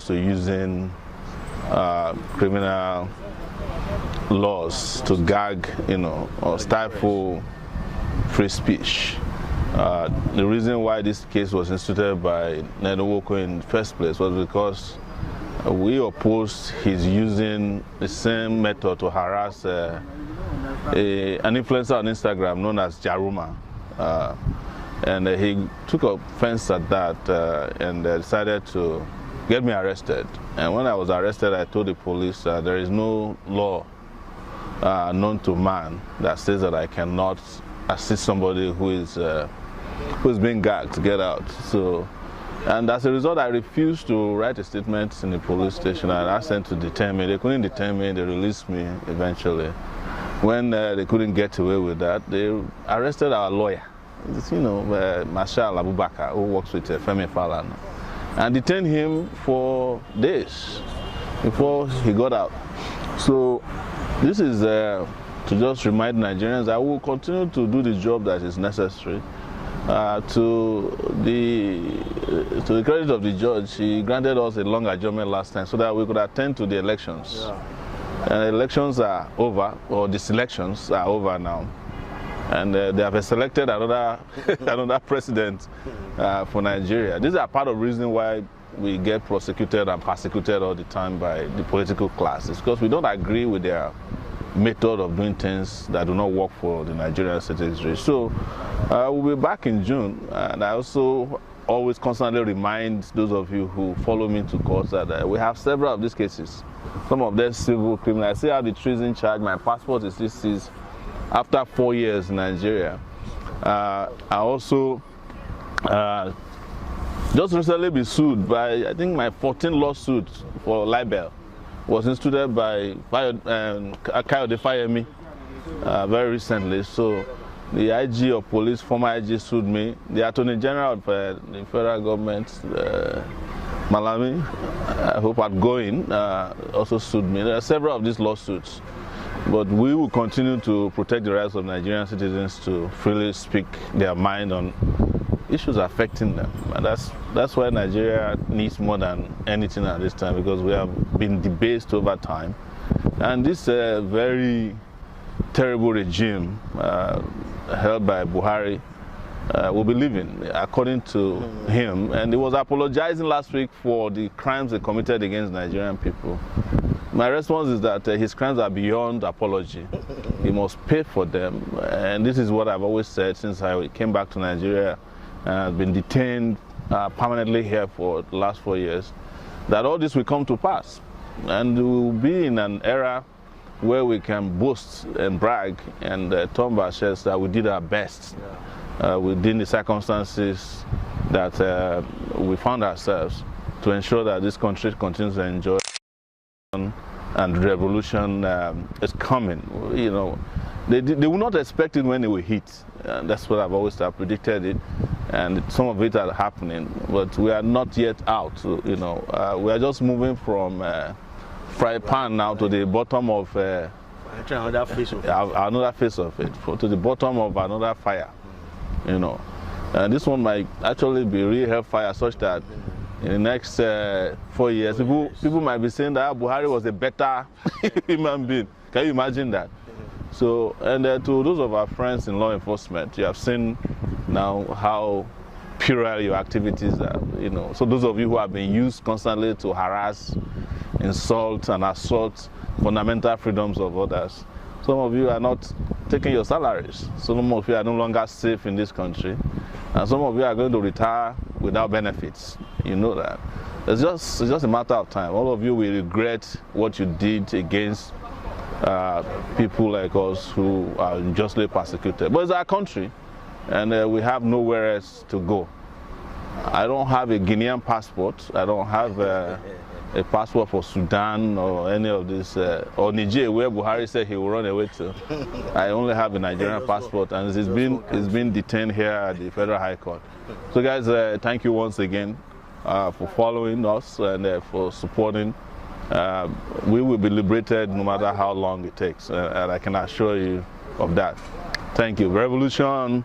to using criminal laws to gag, or stifle free speech. The reason why this case was instituted by Nedowoko in the first place was because we opposed his using the same method to harass an influencer on Instagram known as Jaruma. And he took offense at that and decided to get me arrested. And when I was arrested, I told the police there is no law known to man that says that I cannot assist somebody who is being gagged to get out. And as a result, I refused to write a statement in the police station. I asked them to detain me. They couldn't detain me. They released me eventually. When they couldn't get away with that, they arrested our lawyer, Marshal Abubakar, who works with Femi Falana, and detained him for days before he got out. So this is to just remind Nigerians that we will continue to do the job that is necessary. To the credit of the judge, he granted us a long adjournment last time so that we could attend to the elections. And elections are over, or the selections are over now. And they have selected another president for Nigeria. These are part of the reason why we get prosecuted and persecuted all the time by the political class. It's because we don't agree with their method of doing things that do not work for the Nigerian citizenry. So we'll be back in June, and I also always constantly remind those of you who follow me to court that we have several of these cases. Some of them civil criminal. I still have the treason charge. My passport is still seized after 4 years in Nigeria. I also just recently been sued by, I think my 14th lawsuit for libel was instituted by Kayode Fayemi very recently. So the IG of police, former IG, sued me. The Attorney General of the federal government, Malami, I hope outgoing, also sued me. There are several of these lawsuits. But we will continue to protect the rights of Nigerian citizens to freely speak their mind on issues affecting them. And that's why Nigeria needs more than anything at this time, because we have been debased over time. And this very terrible regime held by Buhari will be leaving, according to him. And he was apologizing last week for the crimes they committed against Nigerian people. My response is that his crimes are beyond apology. He must pay for them. And this is what I've always said since I came back to Nigeria and I've been detained permanently here for the last 4 years, that all this will come to pass. And we will be in an era where we can boast and brag and thump our chests that we did our best within the circumstances that we found ourselves to ensure that this country continues to enjoy. And revolution is coming. They will not expect it when it will hit. That's what I've always predicted it, and some of it are happening. But we are not yet out. We are just moving from fry pan now to the bottom of another face of it, to the bottom of another fire. And this one might actually be real hellfire, such that in the next 4 years, people might be saying that Buhari was a better human being. Can you imagine that? So, and to those of our friends in law enforcement, you have seen now how puerile your activities are. So those of you who have been used constantly to harass, insult, and assault fundamental freedoms of others, some of you are not taking your salaries. Some of you are no longer safe in this country, and some of you are going to retire without benefits. You know that. It's just a matter of time. All of you will regret what you did against people like us who are unjustly persecuted. But it's our country, and we have nowhere else to go. I don't have a Guinean passport. I don't have a passport for Sudan or any of this, or Niger, where Buhari said he will run away to. I only have a Nigerian passport, and it's been detained here at the Federal High Court. So guys, thank you once again for following us and for supporting. We will be liberated no matter how long it takes, and I can assure you of that. Thank you. Revolution.